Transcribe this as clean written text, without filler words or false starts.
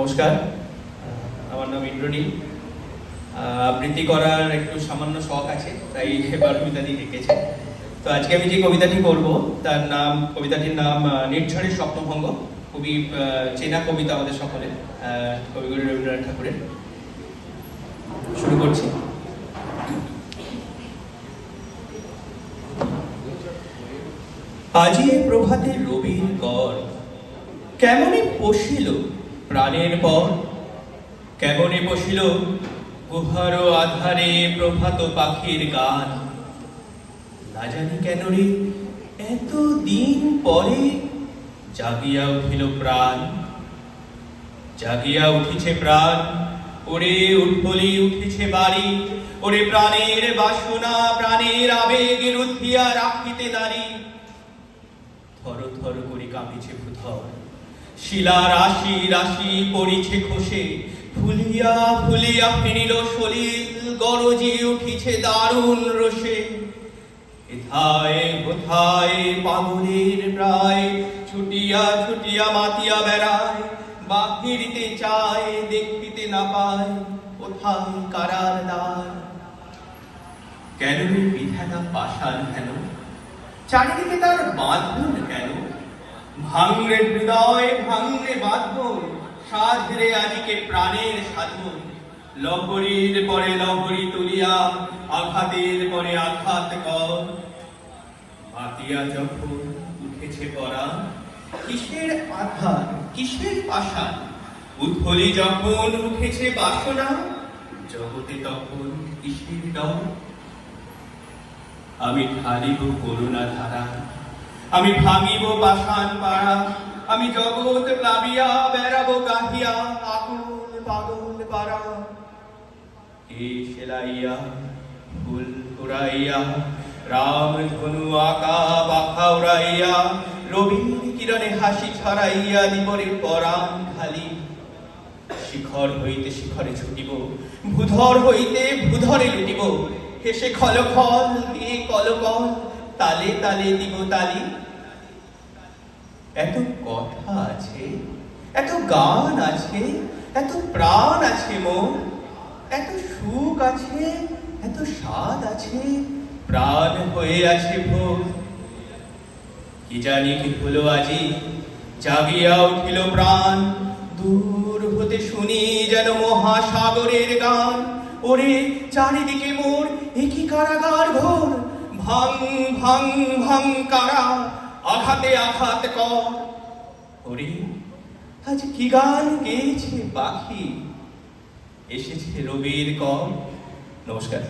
নমস্কার, আমার নাম ইন্দ্রনীল। আবৃত্তি করার একটু সামান্য শখ আছে, তাই এবার কবিতাটি লিখেছে। তো আজকে আমি যে কবিতাটি করব কবিতাটির নাম নির্ঝরের স্বপ্নভঙ্গ। খুবই চেনা কবিতা আমাদের সকলের, কবিগুরু রবীন্দ্রনাথ ঠাকুরের। শুরু করছি। আজি প্রভাতে রবির কর কেমনে পশিল প্রাণের পর, কেমনে বসিল গুহার আধারে প্রভাত পাখির গান। না জানি কেন রে এত দিন পরে জাগিয়া উঠিল প্রাণ, জাগিয়া উঠিছে প্রাণ। ওরে উঠবলি উঠিছে বাড়ি, ওরে প্রাণের বাসনা প্রাণের আবেগের উঠিয়া রাখিতে নারী। থর থর করে কাঁপিছে ভূধর, শিলা রাশি রাশি পড়িছে খসে, ফুলিয়া ফুলিয়া ফিরিল সলিল, গরজি উঠিছে দারুণ রোষে। এথায় কোথায় পাগলের প্রায়, ছুটিয়া ছুটিয়া মাতিয়া বেড়ায়। বাহিরিতে চায় দেখিতে না পায়, কোথায় কারার দ্বার। কেন বিধাতা পাষাণ কেন, চারিদিকে তার বাঁধন কেন। ভাঙরে হৃদয় ভাঙরে বাঁধন, সাধরে আদিকে প্রাণের সাধন। লহরীর পরে লহরী তুলিয়া, আঘাতের পরে আঘাত কর। মাতিয়া যখন উঠেছে পরা, কিসের আধার কিসের পাষাণ। উৎফলি যখন উঠেছে বাসনা, জগতে তখন কিসের ডর। আমি ঢালিব করুণা ধারা, আমি ভাঙিব পাষাণ পাড়া। আমি জগৎ প্লাবিয়া বেড়াবো গাহিয়া, আকুল পাগল পাড়া। কে সেলাইয়া ফুল কুড়াইয়া, রাম ধনু আঁকা পাখা উড়াইয়া। রবির কিরণে হাসি ছড়াইয়া দিবরে পরাণ খালি। শিখর হইতে শিখরে ছুটিব, ভূধর হইতে ভূধরে লুটিব। হেসে খল খল দিয়ে কলকল, তালে তালে দিব তালি। এত কথা আছে, এত গান আছে, এত প্রাণ আছে মোর। এত সুখ আছে, এত স্বাদ আছে, প্রাণ হয়ে আছে ভোর। কি জানি কি হলো আজি, জাগিয়া উঠিল প্রাণ। দূর হতে শুনি যেন মহাসাগরের গান। ওরে চারিদিকে মোর একই কারাগার ঘোর। ভাঙ ভাঙ ভাঙ কারা, আঘাতে আঘাত কর। ওরে আজ কি গান গেয়েছে পাখি, এসেছে রবির কর। নমস্কার।